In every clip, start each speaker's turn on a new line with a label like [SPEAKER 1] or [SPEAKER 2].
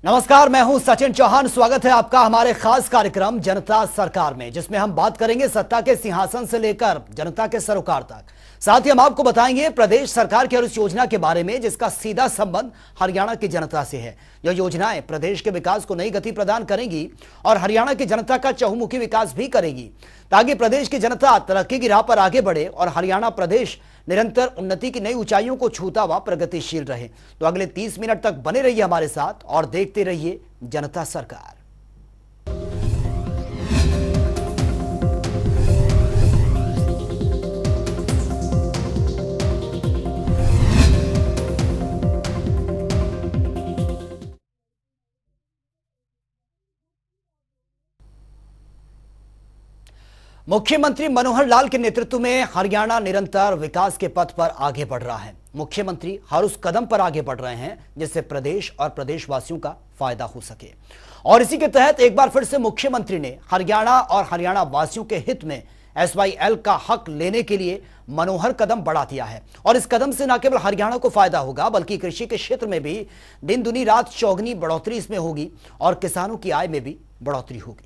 [SPEAKER 1] नमस्कार, मैं हूं सचिन चौहान। स्वागत है आपका हमारे खास कार्यक्रम जनता सरकार में, जिसमें हम बात करेंगे सत्ता के सिंहासन से लेकर जनता के सरोकार तक। साथ ही हम आपको बताएंगे प्रदेश सरकार की उस योजना के बारे में जिसका सीधा संबंध हरियाणा की जनता से है। यह योजनाएं प्रदेश के विकास को नई गति प्रदान करेंगी और हरियाणा की जनता का चहुमुखी विकास भी करेगी, ताकि प्रदेश की जनता तरक्की की राह पर आगे बढ़े और हरियाणा प्रदेश निरंतर उन्नति की नई ऊंचाइयों को छूता हुआ प्रगतिशील रहे। तो अगले 30 मिनट तक बने रहिए हमारे साथ और देखते रहिए जनता सरकार। मुख्यमंत्री मनोहर लाल के नेतृत्व में हरियाणा निरंतर विकास के पथ पर आगे बढ़ रहा है। मुख्यमंत्री हर उस कदम पर आगे बढ़ रहे हैं जिससे प्रदेश और प्रदेशवासियों का फायदा हो सके, और इसी के तहत एक बार फिर से मुख्यमंत्री ने हरियाणा और हरियाणा वासियों के हित में SYL का हक लेने के लिए मनोहर कदम बढ़ा दिया है। और इस कदम से न केवल हरियाणा को फायदा होगा, बल्कि कृषि के क्षेत्र में भी दिन दुनी रात चौगनी बढ़ोतरी इसमें होगी और किसानों की आय में भी बढ़ोतरी होगी।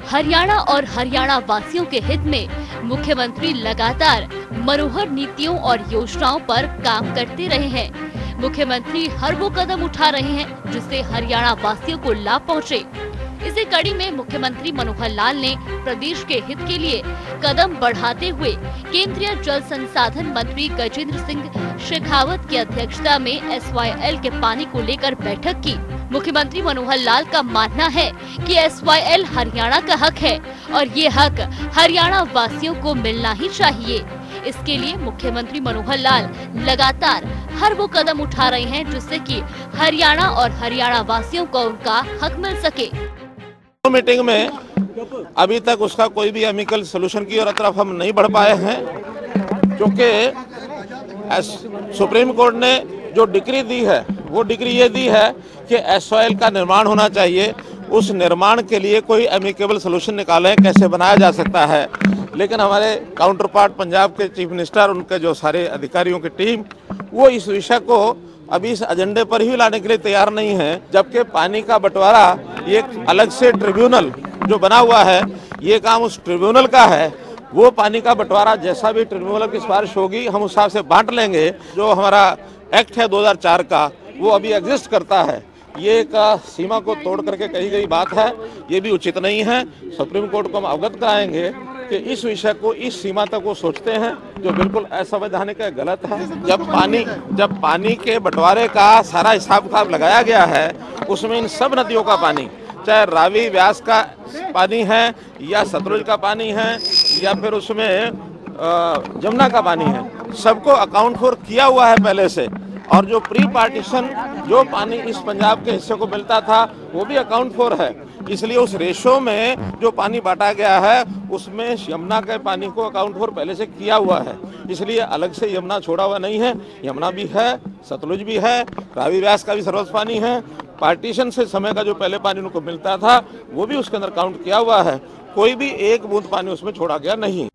[SPEAKER 2] हरियाणा और हरियाणा वासियों के हित में मुख्यमंत्री लगातार मनोहर नीतियों और योजनाओं पर काम करते रहे हैं। मुख्यमंत्री हर वो कदम उठा रहे हैं जिससे हरियाणा वासियों को लाभ पहुंचे। इसी कड़ी में मुख्यमंत्री मनोहर लाल ने प्रदेश के हित के लिए कदम बढ़ाते हुए केंद्रीय जल संसाधन मंत्री गजेंद्र सिंह शेखावत की अध्यक्षता में SYL के पानी को लेकर बैठक की। मुख्यमंत्री मनोहर लाल का मानना है कि SYL हरियाणा का हक है और ये हक हरियाणा वासियों को मिलना ही चाहिए। इसके लिए मुख्यमंत्री मनोहर लाल लगातार हर वो कदम उठा रहे हैं जिससे कि हरियाणा और हरियाणा वासियों को उनका हक मिल सके।
[SPEAKER 3] मीटिंग में अभी तक उसका कोई भी एमिकल सोल्यूशन की ओर तरफ हम नहीं बढ़ पाए हैं, क्योंकि सुप्रीम कोर्ट ने जो डिक्री दी है वो डिक्री ये दी है कि SYL का निर्माण होना चाहिए। उस निर्माण के लिए कोई एमिकेबल सोल्यूशन निकालें, कैसे बनाया जा सकता है। लेकिन हमारे काउंटर पार्ट पंजाब के चीफ मिनिस्टर, उनके जो सारे अधिकारियों की टीम, वो इस विषय को अभी इस एजेंडे पर ही लाने के लिए तैयार नहीं है। जबकि पानी का बंटवारा एक अलग से ट्रिब्यूनल जो बना हुआ है, ये काम उस ट्रिब्यूनल का है। वो पानी का बंटवारा जैसा भी ट्रिब्यूनल की सिफारिश होगी हम उस हिसाब से बांट लेंगे। जो हमारा एक्ट है 2004 का, वो अभी एग्जिस्ट करता है। ये एक सीमा को तोड़ करके कही गई बात है, ये भी उचित नहीं है। सुप्रीम कोर्ट को हम अवगत कराएंगे कि इस विषय को इस सीमा तक वो सोचते हैं, जो बिल्कुल असंवैधानिक है, गलत है। जब पानी के बंटवारे का सारा हिसाब किताब लगाया गया है, उसमें इन सब नदियों का पानी, चाहे रावी व्यास का पानी है या सतलुज का पानी है या फिर उसमें जमुना का पानी है, सबको अकाउंट फॉर किया हुआ है पहले से। और जो प्री पार्टीशन जो पानी इस पंजाब के हिस्से को मिलता था वो भी अकाउंट फॉर है। इसलिए उस रेशो में जो पानी बांटा गया है उसमें यमुना के पानी को अकाउंट फॉर पहले से किया हुआ है। इसलिए अलग से यमुना छोड़ा हुआ नहीं है, यमुना भी है, सतलुज भी है, रावी व्यास का भी सर्वस्व पानी है। पार्टीशन से समय का जो पहले पानी उनको मिलता था वो भी उसके अंदर काउंट किया हुआ है। कोई भी एक बूंद पानी उसमें छोड़ा गया नहीं।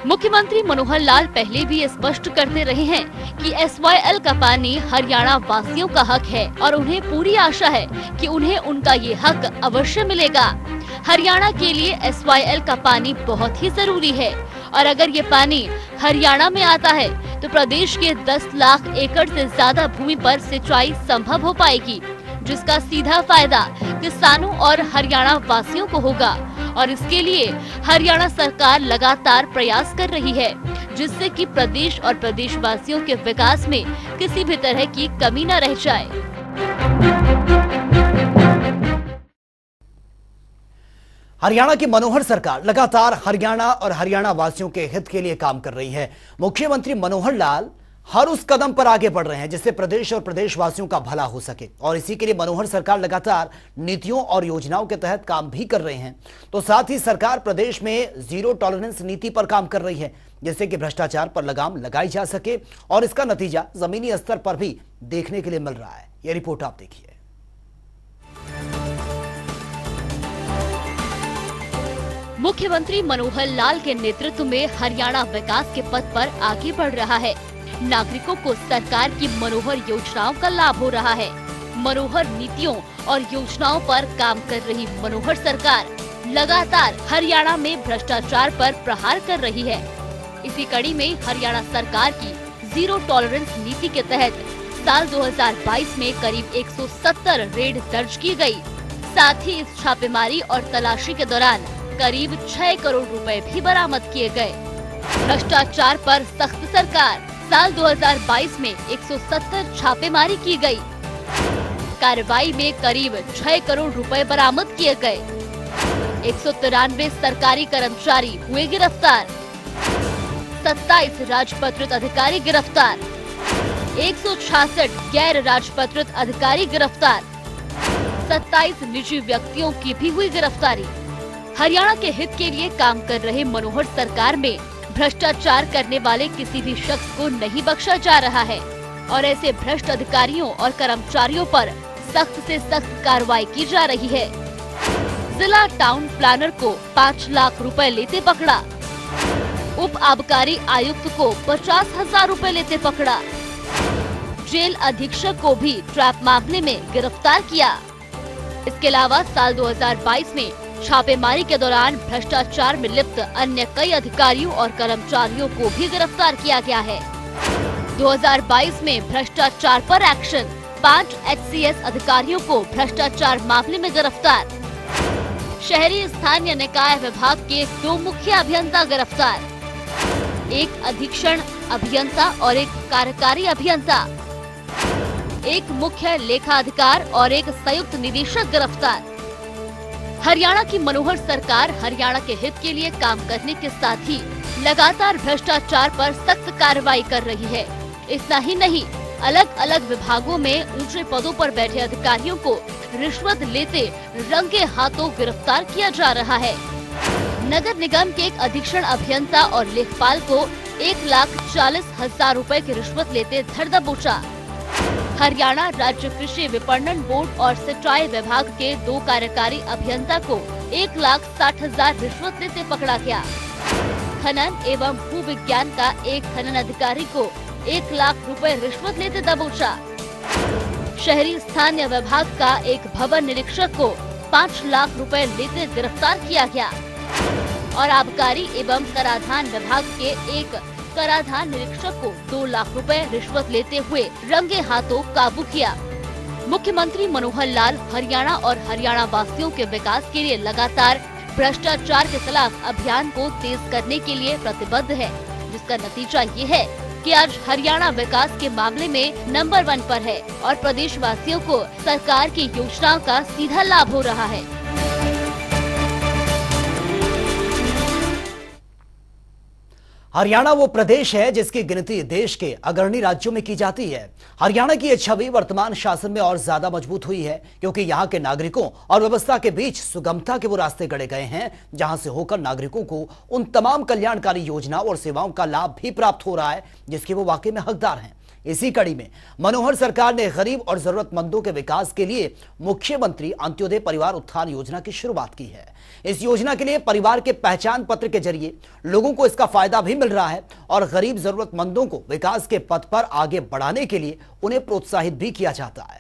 [SPEAKER 2] मुख्यमंत्री मनोहर लाल पहले भी स्पष्ट करते रहे हैं कि SYL का पानी हरियाणा वासियों का हक है और उन्हें पूरी आशा है कि उन्हें उनका ये हक अवश्य मिलेगा। हरियाणा के लिए SYL का पानी बहुत ही जरूरी है और अगर ये पानी हरियाणा में आता है तो प्रदेश के 10 लाख एकड़ से ज्यादा भूमि पर सिंचाई संभव हो पाएगी, जिसका सीधा फायदा किसानों और हरियाणा वासियों को होगा। और इसके लिए हरियाणा सरकार लगातार प्रयास कर रही है, जिससे कि प्रदेश और प्रदेशवासियों के विकास में किसी भी तरह की कमी न रह जाए।
[SPEAKER 1] हरियाणा की मनोहर सरकार लगातार हरियाणा और हरियाणा वासियों के हित के लिए काम कर रही है। मुख्यमंत्री मनोहर लाल हर उस कदम पर आगे बढ़ रहे हैं जिससे प्रदेश और प्रदेशवासियों का भला हो सके, और इसी के लिए मनोहर सरकार लगातार नीतियों और योजनाओं के तहत काम भी कर रहे हैं। तो साथ ही सरकार प्रदेश में जीरो टॉलरेंस नीति पर काम कर रही है, जिससे कि भ्रष्टाचार पर लगाम लगाई जा सके, और इसका नतीजा जमीनी स्तर पर भी देखने के लिए मिल रहा है। यह रिपोर्ट आप देखिए।
[SPEAKER 2] मुख्यमंत्री मनोहर लाल के नेतृत्व में हरियाणा विकास के पथ पर आगे बढ़ रहा है। नागरिकों को सरकार की मनोहर योजनाओं का लाभ हो रहा है। मनोहर नीतियों और योजनाओं पर काम कर रही मनोहर सरकार लगातार हरियाणा में भ्रष्टाचार पर प्रहार कर रही है। इसी कड़ी में हरियाणा सरकार की जीरो टॉलरेंस नीति के तहत साल 2022 में करीब 170 रेड दर्ज की गई। साथ ही इस छापेमारी और तलाशी के दौरान करीब 6 करोड़ रुपए भी बरामद किए गए। भ्रष्टाचार पर सख्त सरकार, साल 2022 में 170 छापेमारी की गई। कार्रवाई में करीब 6 करोड़ रुपए बरामद किए गए। 193 सरकारी कर्मचारी हुए गिरफ्तार। 27 राजपत्रित अधिकारी गिरफ्तार। 166 गैर राजपत्रित अधिकारी गिरफ्तार। 27 निजी व्यक्तियों की भी हुई गिरफ्तारी। हरियाणा के हित के लिए काम कर रहे मनोहर सरकार में भ्रष्टाचार करने वाले किसी भी शख्स को नहीं बख्शा जा रहा है और ऐसे भ्रष्ट अधिकारियों और कर्मचारियों पर सख्त से सख्त कार्रवाई की जा रही है। जिला टाउन प्लानर को 5 लाख रुपए लेते पकड़ा। उप आबकारी आयुक्त को 50,000 रुपए लेते पकड़ा। जेल अधीक्षक को भी ट्रैप मामले में गिरफ्तार किया। इसके अलावा साल 2022 में छापेमारी के दौरान भ्रष्टाचार में लिप्त अन्य कई अधिकारियों और कर्मचारियों को भी गिरफ्तार किया गया है। 2022 में भ्रष्टाचार पर एक्शन, 5 HCS अधिकारियों को भ्रष्टाचार मामले में गिरफ्तार। शहरी स्थानीय निकाय विभाग के 2 मुख्य अभियंता गिरफ्तार। 1 अधीक्षण अभियंता और 1 कार्यकारी अभियंता। 1 मुख्य लेखा अधिकार और 1 संयुक्त निदेशक गिरफ्तार। हरियाणा की मनोहर सरकार हरियाणा के हित के लिए काम करने के साथ ही लगातार भ्रष्टाचार पर सख्त कार्रवाई कर रही है। इतना ही नहीं, अलग अलग विभागों में ऊंचे पदों पर बैठे अधिकारियों को रिश्वत लेते रंगे हाथों गिरफ्तार किया जा रहा है। नगर निगम के 1 अधीक्षण अभियंता और लेखपाल को 1,40,000 रुपए की रिश्वत लेते धर दबोचा। हरियाणा राज्य कृषि विपणन बोर्ड और सिंचाई विभाग के 2 कार्यकारी अभियंता को 1,60,000 रिश्वत लेते पकड़ा गया। खनन एवं भू विज्ञान का 1 खनन अधिकारी को 1 लाख रुपए रिश्वत लेते दबोचा। शहरी स्थानीय विभाग का 1 भवन निरीक्षक को 5 लाख रुपए लेते गिरफ्तार किया गया और आबकारी एवं कराधान विभाग के 1 कराधान निरीक्षक को 2 लाख रुपए रिश्वत लेते हुए रंगे हाथों काबू किया। मुख्यमंत्री मनोहर लाल हरियाणा और हरियाणा वासियों के विकास के लिए लगातार भ्रष्टाचार के खिलाफ अभियान को तेज करने के लिए प्रतिबद्ध है, जिसका नतीजा ये है कि आज हरियाणा विकास के मामले में नंबर 1 पर है और प्रदेश वासियों को सरकार की योजनाओं का सीधा लाभ हो रहा है।
[SPEAKER 1] हरियाणा वो प्रदेश है जिसकी गिनती देश के अग्रणी राज्यों में की जाती है। हरियाणा की यह छवि वर्तमान शासन में और ज्यादा मजबूत हुई है क्योंकि यहाँ के नागरिकों और व्यवस्था के बीच सुगमता के वो रास्ते गढ़े गए हैं जहां से होकर नागरिकों को उन तमाम कल्याणकारी योजनाओं और सेवाओं का लाभ भी प्राप्त हो रहा है जिसके वो वाकई में हकदार हैं। इसी कड़ी में मनोहर सरकार ने गरीब और जरूरतमंदों के विकास के लिए मुख्यमंत्री अंत्योदय परिवार उत्थान योजना की शुरुआत की है। इस योजना के लिए परिवार के पहचान पत्र के जरिए लोगों को इसका फायदा भी मिल रहा है और गरीब जरूरतमंदों को विकास के पथ पर आगे बढ़ाने के लिए उन्हें प्रोत्साहित भी किया जाता है।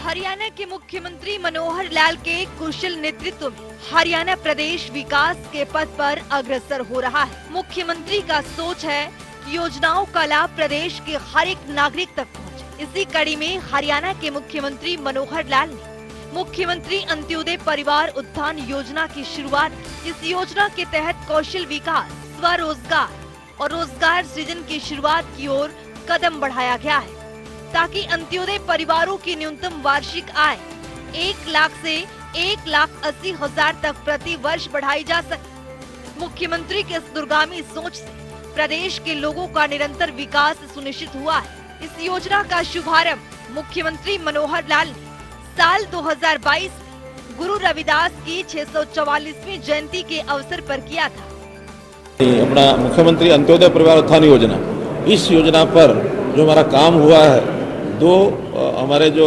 [SPEAKER 4] हरियाणा के मुख्यमंत्री मनोहर लाल के कुशल नेतृत्व में हरियाणा प्रदेश विकास के पथ पर अग्रसर हो रहा है। मुख्यमंत्री का सोच है कि योजनाओं का लाभ प्रदेश के हर एक नागरिक तक पहुंचे। इसी कड़ी में हरियाणा के मुख्यमंत्री मनोहर लाल ने मुख्यमंत्री अंत्योदय परिवार उत्थान योजना की शुरुआत की। इस योजना के तहत कौशल विकास, स्वरोजगार और रोजगार सृजन की शुरुआत की ओर कदम बढ़ाया गया है ताकि अंत्योदय परिवारों की न्यूनतम वार्षिक आय 1 लाख से 1,80,000 तक प्रति वर्ष बढ़ाई जा सके। मुख्यमंत्री के इस दूरगामी सोच से प्रदेश के लोगों का निरंतर विकास सुनिश्चित हुआ है। इस योजना का शुभारंभ मुख्यमंत्री मनोहर लाल ने साल 2022 में गुरु रविदास की 644वीं जयंती के अवसर पर किया था।
[SPEAKER 3] अपना मुख्यमंत्री अंत्योदय परिवार उत्थान योजना, इस योजना पर जो हमारा काम हुआ है, 2 हमारे जो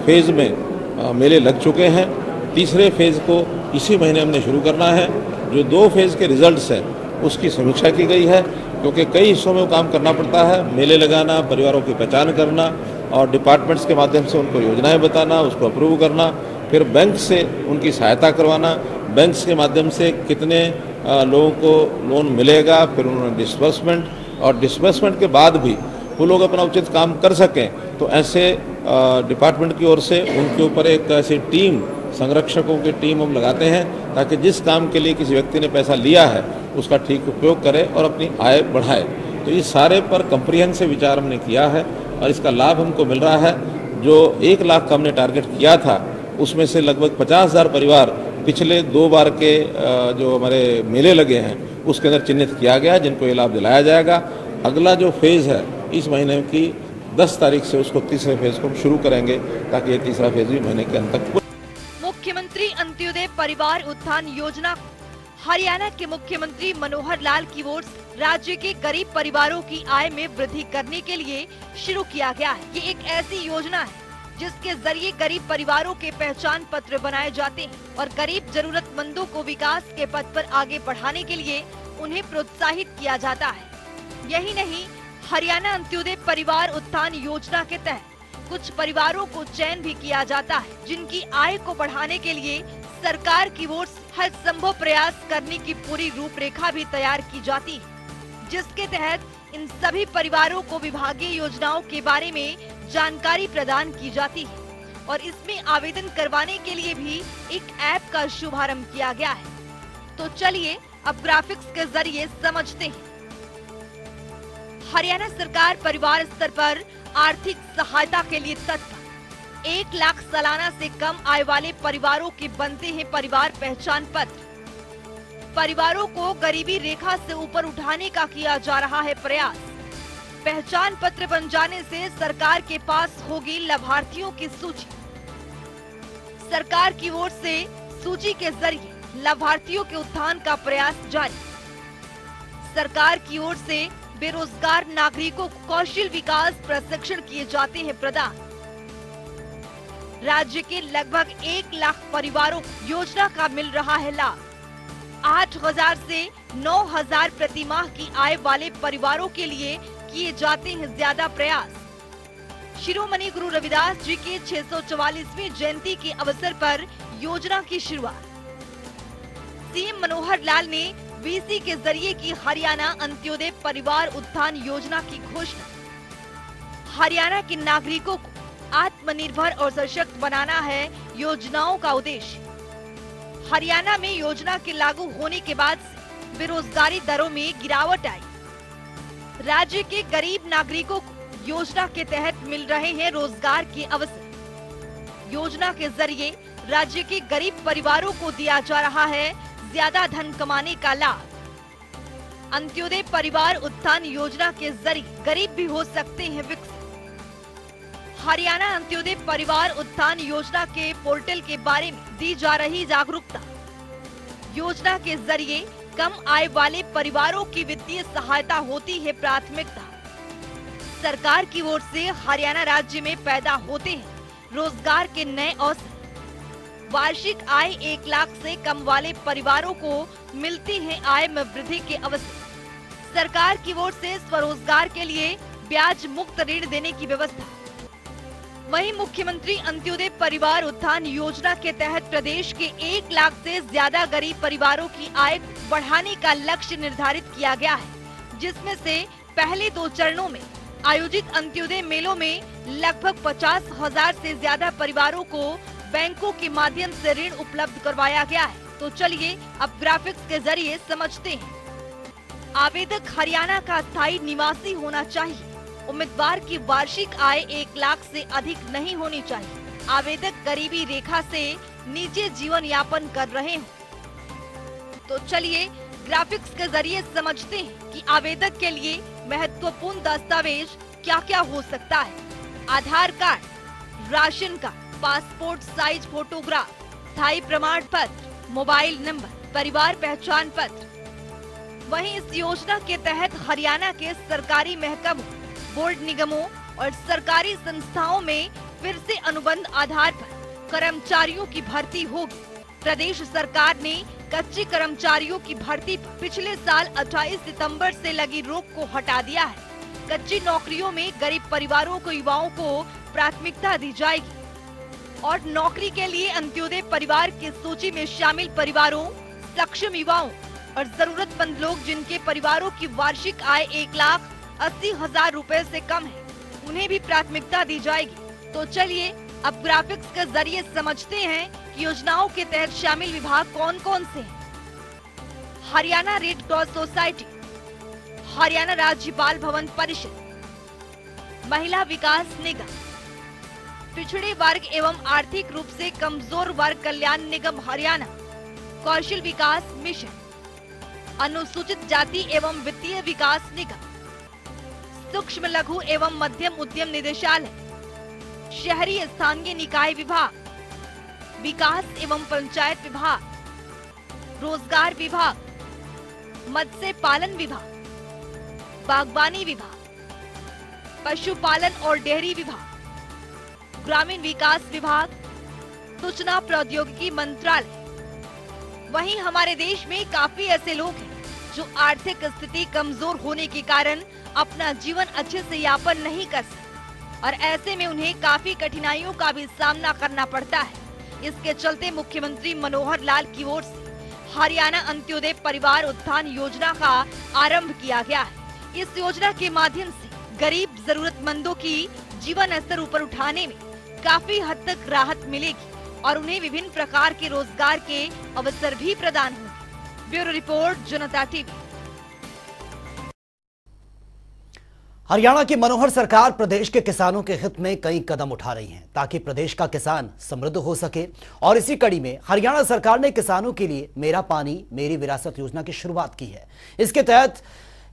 [SPEAKER 3] फेज में मेले लग चुके हैं। तीसरे फेज को इसी महीने हमने शुरू करना है। जो 2 फेज के रिजल्ट्स हैं उसकी समीक्षा की गई है, क्योंकि कई हिस्सों में वो काम करना पड़ता है। मेले लगाना, परिवारों की पहचान करना और डिपार्टमेंट्स के माध्यम से उनको योजनाएं बताना, उसको अप्रूव करना, फिर बैंक से उनकी सहायता करवाना, बैंक्स के माध्यम से कितने लोगों को लोन मिलेगा, फिर उन्होंने डिस्बर्समेंट, और डिस्बर्समेंट के बाद भी वो लोग अपना उचित काम कर सकें, तो ऐसे डिपार्टमेंट की ओर से उनके ऊपर एक ऐसी टीम, संरक्षकों की टीम हम लगाते हैं, ताकि जिस काम के लिए किसी व्यक्ति ने पैसा लिया है उसका ठीक उपयोग करे और अपनी आय बढ़ाए। तो ये सारे पर कंप्रिहेंसिव विचार हमने किया है और इसका लाभ हमको मिल रहा है। जो 1 लाख का हमने टारगेट किया था, उसमें से लगभग 50,000 परिवार पिछले 2 बार के जो हमारे मेले लगे हैं उसके अंदर चिन्हित किया गया, जिनको ये लाभ दिलाया जाएगा। अगला जो फेज़ है इस महीने की 10 तारीख से, उसको तीसरे फेज़ को हम शुरू करेंगे, ताकि ये तीसरा फेज़ भी महीने के अंत तक।
[SPEAKER 4] मुख्यमंत्री अंत्योदय परिवार उत्थान योजना हरियाणा के मुख्यमंत्री मनोहर लाल की ओर से राज्य के गरीब परिवारों की आय में वृद्धि करने के लिए शुरू किया गया है। ये एक ऐसी योजना है जिसके जरिए गरीब परिवारों के पहचान पत्र बनाए जाते हैं और गरीब जरूरतमंदों को विकास के पथ पर आगे बढ़ाने के लिए उन्हें प्रोत्साहित किया जाता है। यही नहीं, हरियाणा अंत्योदय परिवार उत्थान योजना के तहत कुछ परिवारों को चयन भी किया जाता है, जिनकी आय को बढ़ाने के लिए सरकार की ओर से हर संभव प्रयास करने की पूरी रूपरेखा भी तैयार की जाती है, जिसके तहत इन सभी परिवारों को विभागीय योजनाओं के बारे में जानकारी प्रदान की जाती है और इसमें आवेदन करवाने के लिए भी एक ऐप का शुभारंभ किया गया है। तो चलिए अब ग्राफिक्स के जरिए समझते हैं। हरियाणा सरकार परिवार स्तर पर आर्थिक सहायता के लिए तत्पर। 1 लाख सालाना से कम आय वाले परिवारों के बनते हैं परिवार पहचान पत्र। परिवारों को गरीबी रेखा से ऊपर उठाने का किया जा रहा है प्रयास। पहचान पत्र बन जाने से सरकार के पास होगी लाभार्थियों की सूची। सरकार की ओर से सूची के जरिए लाभार्थियों के उत्थान का प्रयास जारी। सरकार की ओर से बेरोजगार नागरिकों को कौशल विकास प्रशिक्षण किए जाते हैं प्रदान। राज्य के लगभग 1 लाख परिवारों को योजना का मिल रहा है लाभ। 8,000 से 9,000 प्रति माह की आय वाले परिवारों के लिए किए जाते हैं ज्यादा प्रयास। शिरोमणि गुरु रविदास जी के 644वीं जयंती के अवसर पर योजना की शुरुआत। सीएम मनोहर लाल ने वीसी के जरिए की हरियाणा अंत्योदय परिवार उत्थान योजना की घोषणा। हरियाणा के नागरिकों को आत्मनिर्भर और सशक्त बनाना है योजनाओं का उद्देश्य। हरियाणा में योजना के लागू होने के बाद से बेरोजगारी दरों में गिरावट आई। राज्य के गरीब नागरिकों को योजना के तहत मिल रहे हैं रोजगार के अवसर। योजना के जरिए राज्य के गरीब परिवारों को दिया जा रहा है ज्यादा धन कमाने का लाभ। अंत्योदय परिवार उत्थान योजना के जरिए गरीब भी हो सकते हैं विकसित। हरियाणा अंत्योदय परिवार उत्थान योजना के पोर्टल के बारे में दी जा रही जागरूकता। योजना के जरिए कम आय वाले परिवारों की वित्तीय सहायता होती है प्राथमिकता। सरकार की ओर से हरियाणा राज्य में पैदा होते हैं रोजगार के नए अवसर। वार्षिक आय 1 लाख से कम वाले परिवारों को मिलती है आय में वृद्धि के अवसर। सरकार की ओर से स्वरोजगार के लिए ब्याज मुक्त ऋण देने की व्यवस्था। वहीं मुख्यमंत्री अंत्योदय परिवार उत्थान योजना के तहत प्रदेश के 1 लाख से ज्यादा गरीब परिवारों की आय बढ़ाने का लक्ष्य निर्धारित किया गया है, जिसमें से पहले 2 चरणों में आयोजित अंत्योदय मेलों में लगभग 50,000 से ज्यादा परिवारों को बैंकों के माध्यम से ऋण उपलब्ध करवाया गया है। तो चलिए अब ग्राफिक्स के जरिए समझते हैं। आवेदक हरियाणा का स्थायी निवासी होना चाहिए। उम्मीदवार की वार्षिक आय 1 लाख से अधिक नहीं होनी चाहिए। आवेदक गरीबी रेखा से नीचे जीवन यापन कर रहे हो। तो चलिए ग्राफिक्स के जरिए समझते हैं कि आवेदक के लिए महत्वपूर्ण दस्तावेज क्या क्या हो सकता है। Aadhaar card, ration card, passport size photograph, स्थायी प्रमाण पत्र, मोबाइल नंबर, परिवार पहचान पत्र। वहीं इस योजना के तहत हरियाणा के सरकारी महकमों, बोर्ड निगमों और सरकारी संस्थाओं में फिर से अनुबंध आधार पर कर्मचारियों की भर्ती होगी। प्रदेश सरकार ने कच्चे कर्मचारियों की भर्ती पर पिछले साल 28 सितंबर से लगी रोक को हटा दिया है। कच्ची नौकरियों में गरीब परिवारों को युवाओं को प्राथमिकता दी जाएगी और नौकरी के लिए अंत्योदय परिवार की सूची में शामिल परिवारों, सक्षम युवाओं और जरूरतमंद लोग जिनके परिवारों की वार्षिक आय 1,80,000 रुपए से कम है, उन्हें भी प्राथमिकता दी जाएगी। तो चलिए अब ग्राफिक्स के जरिए समझते हैं कि योजनाओं के तहत शामिल विभाग कौन कौन से हैं। Haryana red cross society, Haryana राज्य बाल भवन परिषद, महिला विकास निगम, पिछड़े वर्ग एवं आर्थिक रूप से कमजोर वर्ग कल्याण निगम हरियाणा, कौशल विकास मिशन, अनुसूचित जाति एवं वित्तीय विकास निगम, सूक्ष्म लघु एवं मध्यम उद्यम निदेशालय, शहरी स्थानीय निकाय विभाग, विकास एवं पंचायत विभाग, रोजगार विभाग, मत्स्य पालन विभाग, बागवानी विभाग, पशुपालन और डेयरी विभाग, ग्रामीण विकास विभाग, सूचना प्रौद्योगिकी मंत्रालय। वहीं हमारे देश में काफी ऐसे लोग हैं जो आर्थिक स्थिति कमजोर होने के कारण अपना जीवन अच्छे से यापन नहीं कर सकते और ऐसे में उन्हें काफी कठिनाइयों का भी सामना करना पड़ता है। इसके चलते मुख्यमंत्री मनोहर लाल की ओर से हरियाणा अंत्योदय परिवार उत्थान योजना का आरंभ किया गया है। इस योजना के माध्यम से गरीब जरूरतमंदों की जीवन स्तर ऊपर उठाने में काफी हद तक राहत मिलेगी और उन्हें विभिन्न प्रकार के रोजगार के अवसर भी प्रदान होंगे। ब्यूरो रिपोर्ट, जनता टीवी।
[SPEAKER 1] हरियाणा की मनोहर सरकार प्रदेश के किसानों के हित में कई कदम उठा रही है ताकि प्रदेश का किसान समृद्ध हो सके और इसी कड़ी में हरियाणा सरकार ने किसानों के लिए मेरा पानी मेरी विरासत योजना की शुरुआत की है। इसके तहत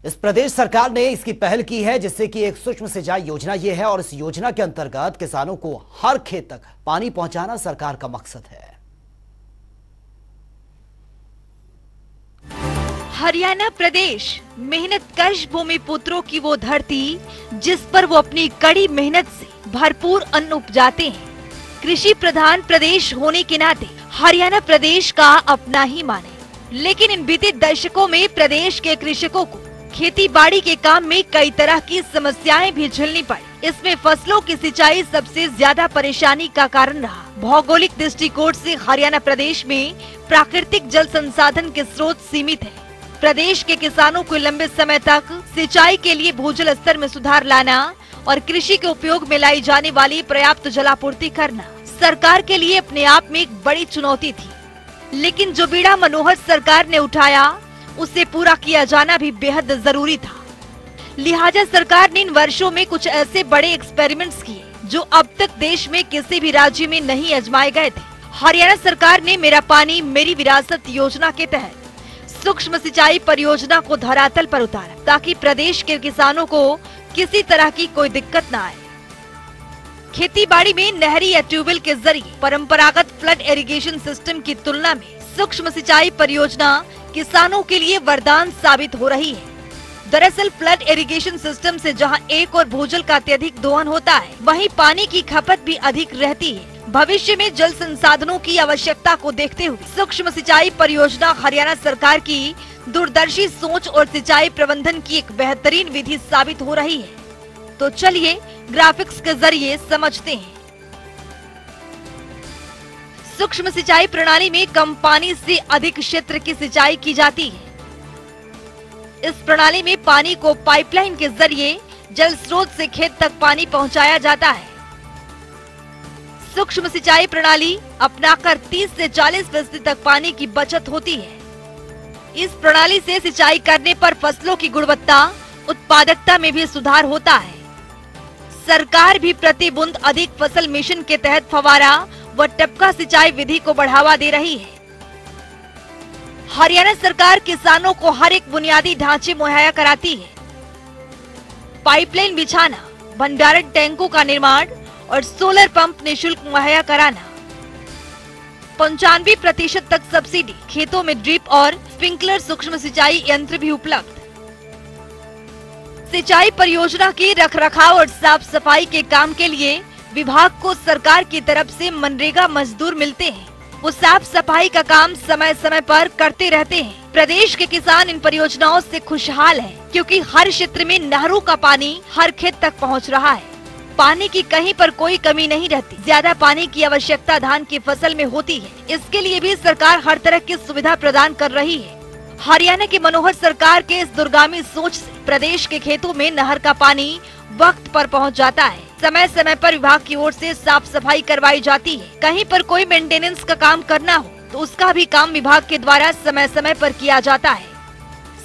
[SPEAKER 1] इस प्रदेश सरकार ने इसकी पहल की है जिससे कि एक सूक्ष्म सिंचाई योजना ये है और इस योजना के अंतर्गत किसानों को हर खेत तक पानी पहुंचाना सरकार का मकसद है।
[SPEAKER 4] हरियाणा प्रदेश मेहनत कश भूमि पुत्रों की वो धरती जिस पर वो अपनी कड़ी मेहनत से भरपूर अन्न उपजाते हैं। कृषि प्रधान प्रदेश होने के नाते हरियाणा प्रदेश का अपना ही माने, लेकिन इन बीते दशकों में प्रदेश के कृषकों को खेती बाड़ी के काम में कई तरह की समस्याएं भी झेलनी पड़ी। इसमें फसलों की सिंचाई सबसे ज्यादा परेशानी का कारण रहा। भौगोलिक दृष्टिकोण से हरियाणा प्रदेश में प्राकृतिक जल संसाधन के स्रोत सीमित है। प्रदेश के किसानों को लंबे समय तक सिंचाई के लिए भूजल स्तर में सुधार लाना और कृषि के उपयोग में लाई जाने वाली पर्याप्त जलापूर्ति करना सरकार के लिए अपने आप में एक बड़ी चुनौती थी। लेकिन जो बीड़ा मनोहर सरकार ने उठाया उसे पूरा किया जाना भी बेहद जरूरी था। लिहाजा सरकार ने इन वर्षों में कुछ ऐसे बड़े एक्सपेरिमेंट्स किए जो अब तक देश में किसी भी राज्य में नहीं आजमाए गए थे। हरियाणा सरकार ने मेरा पानी मेरी विरासत योजना के तहत सूक्ष्म सिंचाई परियोजना को धरातल पर उतारा ताकि प्रदेश के किसानों को किसी तरह की कोई दिक्कत न आए। खेती बाड़ी में नहरी या ट्यूबवेल के जरिए परंपरागत फ्लड इरिगेशन सिस्टम की तुलना में सूक्ष्म सिंचाई परियोजना किसानों के लिए वरदान साबित हो रही है। दरअसल फ्लड इरिगेशन सिस्टम से जहां एक और भूजल का अत्यधिक दोहन होता है, वहीं पानी की खपत भी अधिक रहती है। भविष्य में जल संसाधनों की आवश्यकता को देखते हुए सूक्ष्म सिंचाई परियोजना हरियाणा सरकार की दूरदर्शी सोच और सिंचाई प्रबंधन की एक बेहतरीन विधि साबित हो रही है। तो चलिए ग्राफिक्स के जरिए समझते हैं। सूक्ष्म सिंचाई प्रणाली में कम पानी से अधिक क्षेत्र की सिंचाई की जाती है। इस प्रणाली में पानी को पाइपलाइन के जरिए जल स्रोत से खेत तक पानी पहुंचाया जाता है। सूक्ष्म सिंचाई प्रणाली अपनाकर 30 से 40% तक पानी की बचत होती है। इस प्रणाली से सिंचाई करने पर फसलों की गुणवत्ता, उत्पादकता में भी सुधार होता है। सरकार भी प्रति बूंद अधिक फसल मिशन के तहत फवारा व टपका सिंचाई विधि को बढ़ावा दे रही है। हरियाणा सरकार किसानों को हर एक बुनियादी ढांचे मुहैया कराती है। पाइपलाइन बिछाना, भंडारण टैंकों का निर्माण और सोलर पंप निःशुल्क मुहैया कराना। 95% तक सब्सिडी, खेतों में ड्रिप और स्प्रिंकलर सूक्ष्म सिंचाई यंत्र भी उपलब्ध। सिंचाई परियोजना की रखरखाव और साफ सफाई के काम के लिए विभाग को सरकार की तरफ से मनरेगा मजदूर मिलते हैं। वो साफ सफाई का काम समय समय पर करते रहते हैं। प्रदेश के किसान इन परियोजनाओं से खुशहाल हैं, क्योंकि हर क्षेत्र में नहरों का पानी हर खेत तक पहुंच रहा है। पानी की कहीं पर कोई कमी नहीं रहती। ज्यादा पानी की आवश्यकता धान की फसल में होती है, इसके लिए भी सरकार हर तरह की सुविधा प्रदान कर रही है। हरियाणा की मनोहर सरकार के इस दूरगामी सोच से प्रदेश के खेतों में नहर का पानी वक्त पर पहुंच जाता है। समय समय पर विभाग की ओर से साफ सफाई करवाई जाती है। कहीं पर कोई मेंटेनेंस का काम करना हो तो उसका भी काम विभाग के द्वारा समय समय पर किया जाता है।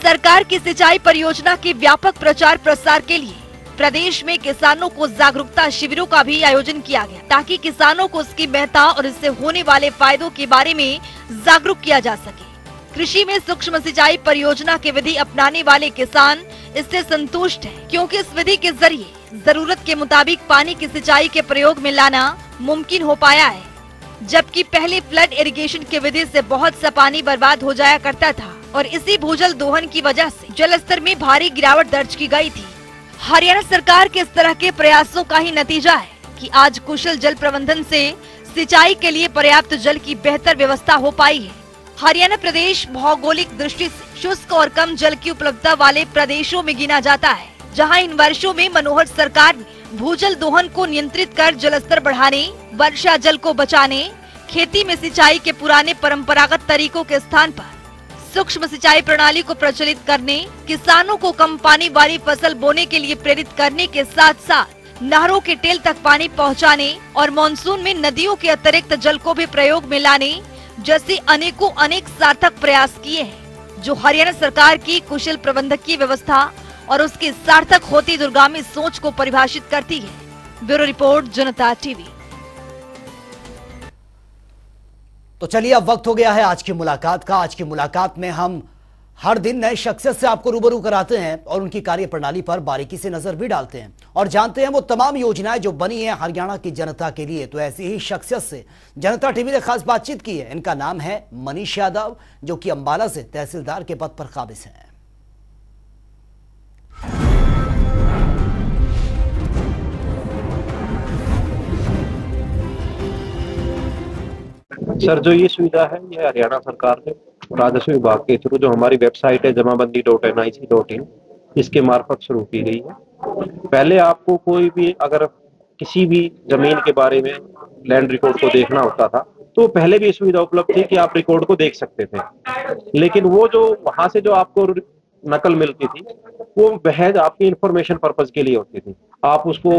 [SPEAKER 4] सरकार की सिंचाई परियोजना के व्यापक प्रचार प्रसार के लिए प्रदेश में किसानों को जागरूकता शिविरों का भी आयोजन किया गया, ताकि किसानों को उसकी महत्ता और इससे होने वाले फायदों के बारे में जागरूक किया जा सके। कृषि में सूक्ष्म सिंचाई परियोजना की विधि अपनाने वाले किसान इससे संतुष्ट हैं, क्योंकि इस विधि के जरिए जरूरत के मुताबिक पानी की सिंचाई के प्रयोग में लाना मुमकिन हो पाया है। जबकि पहले फ्लड इरिगेशन की विधि से बहुत सा पानी बर्बाद हो जाया करता था और इसी भूजल दोहन की वजह से जल स्तर में भारी गिरावट दर्ज की गई थी। हरियाणा सरकार के इस तरह के प्रयासों का ही नतीजा है कि आज कुशल जल प्रबंधन से सिंचाई के लिए पर्याप्त जल की बेहतर व्यवस्था हो पाई है। हरियाणा प्रदेश भौगोलिक दृष्टि से शुष्क और कम जल की उपलब्धता वाले प्रदेशों में गिना जाता है, जहां इन वर्षों में मनोहर सरकार ने भूजल दोहन को नियंत्रित कर जलस्तर बढ़ाने, वर्षा जल को बचाने, खेती में सिंचाई के पुराने परंपरागत तरीकों के स्थान पर सूक्ष्म सिंचाई प्रणाली को प्रचलित करने, किसानों को कम पानी वाली फसल बोने के लिए प्रेरित करने के साथ साथ नहरों के टेल तक पानी पहुंचाने और मानसून में नदियों के अतिरिक्त जल को भी प्रयोग में लाने जैसे अनेक सार्थक प्रयास किए हैं, जो हरियाणा सरकार की कुशल प्रबंधकीय व्यवस्था और उसकी सार्थक होती दूरगामी सोच को परिभाषित करती है। ब्यूरो रिपोर्ट, जनता टीवी।
[SPEAKER 1] तो चलिए, अब वक्त हो गया है आज की मुलाकात का। आज की मुलाकात में हम हर दिन नए शख्सियत से आपको रूबरू कराते हैं और उनकी कार्यप्रणाली पर बारीकी से नजर भी डालते हैं और जानते हैं वो तमाम योजनाएं जो बनी हैं हरियाणा की जनता के लिए। तो ऐसी ही शख्सियत से जनता टीवी ने खास बातचीत की है। इनका नाम है मनीष यादव, जो कि अंबाला से तहसीलदार के पद पर काबिज हैं।
[SPEAKER 5] सर, जो ये सुविधा है ये हरियाणा सरकार ने राजस्व विभाग के थ्रू, जो हमारी वेबसाइट है जमाबंदी.nic.in, इसके मार्फत शुरू की गई है। पहले आपको कोई भी अगर किसी भी जमीन के बारे में लैंड रिकॉर्ड को देखना होता था तो पहले भी ये सुविधा उपलब्ध थी कि आप रिकॉर्ड को देख सकते थे, लेकिन वो जो वहां से जो आपको नकल मिलती थी वो महज आपकी इंफॉर्मेशन पर्पज के लिए होती थी। आप उसको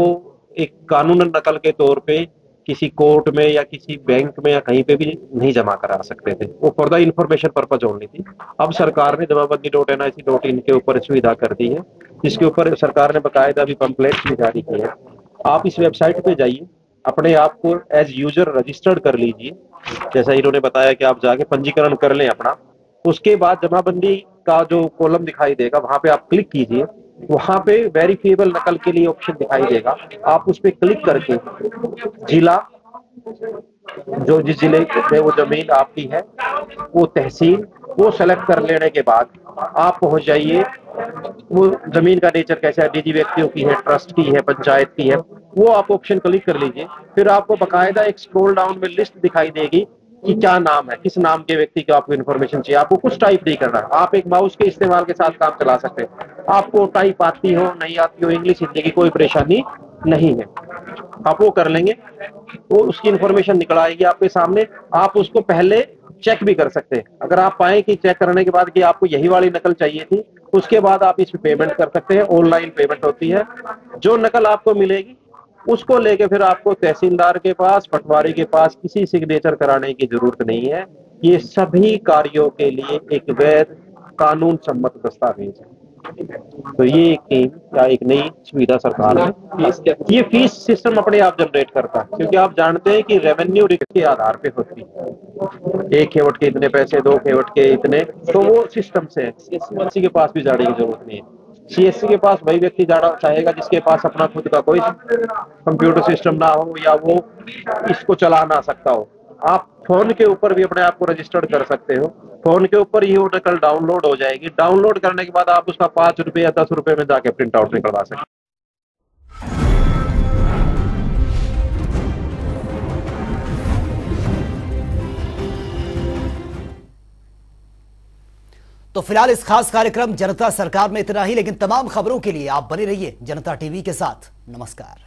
[SPEAKER 5] एक कानूनन नकल के तौर पे किसी कोर्ट में या किसी बैंक में या कहीं पे भी नहीं जमा करा सकते थे, वो for the information purpose only थी। अब सरकार ने जमाबंदी.nic.in के ऊपर सुविधा कर दी है, जिसके ऊपर सरकार ने बाकायदा भी पैम्पलेट्स भी जारी किए हैं। आप इस वेबसाइट पे जाइए, अपने आप को एज यूजर रजिस्टर्ड कर लीजिए, जैसा इन्होंने बताया कि आप जाके पंजीकरण कर लें अपना। उसके बाद जमाबंदी का जो कॉलम दिखाई देगा वहां पे आप क्लिक कीजिए, वहां पे वेरीफिएबल नकल के लिए ऑप्शन दिखाई देगा। आप उस पर क्लिक करके जिला, जो जिस जिले में वो जमीन आपकी है, वो तहसील, वो सेलेक्ट कर लेने के बाद आप पहुंच जाइए। वो जमीन का नेचर कैसा है, निजी व्यक्तियों की है, ट्रस्ट की है, पंचायत की है, वो आप ऑप्शन क्लिक कर लीजिए। फिर आपको बाकायदा एक स्क्रॉल डाउन में लिस्ट दिखाई देगी कि क्या नाम है, किस नाम के व्यक्ति को आपको इन्फॉर्मेशन चाहिए। आपको कुछ टाइप नहीं करना, आप एक माउस के इस्तेमाल के साथ काम चला सकते हैं। आपको टाइप आती हो नहीं आती हो, इंग्लिश हिंदी की कोई परेशानी नहीं है, आप वो कर लेंगे, वो उसकी इन्फॉर्मेशन निकल आएगी आपके सामने। आप उसको पहले चेक भी कर सकते हैं। अगर आप पाए कि चेक करने के बाद कि आपको यही वाली नकल चाहिए थी, उसके बाद आप इस पे पेमेंट कर सकते हैं। ऑनलाइन पेमेंट होती है। जो नकल आपको मिलेगी उसको लेके फिर आपको तहसीलदार के पास, पटवारी के पास किसी सिग्नेचर कराने की जरूरत नहीं है। ये सभी कार्यों के लिए एक वैध कानून सम्मत दस्तावेज है। तो ये एक नई सुविधा सरकार ने, ये फीस सिस्टम अपने आप जनरेट करता है, क्योंकि आप जानते हैं कि रेवेन्यू के आधार पे होती है। 1 खेवट के इतने पैसे, 2 खेवट के इतने, तो वो सिस्टम से CSC के पास भी जाने की जरूरत नहीं है। CSC के पास वही व्यक्ति जाना चाहेगा जिसके पास अपना खुद का कोई कंप्यूटर सिस्टम ना हो या वो इसको चला ना सकता हो। आप फोन के ऊपर भी अपने आप को रजिस्टर्ड कर सकते हो। फोन के ऊपर ही वो नकल डाउनलोड हो जाएगी। डाउनलोड करने के बाद आप उसका 5 रुपए या 10 रुपए में जाके प्रिंट आउट निकलवा सकते हैं।
[SPEAKER 1] तो फिलहाल इस खास कार्यक्रम जनता सरकार में इतना ही, लेकिन तमाम खबरों के लिए आप बने रहिए जनता टीवी के साथ। नमस्कार।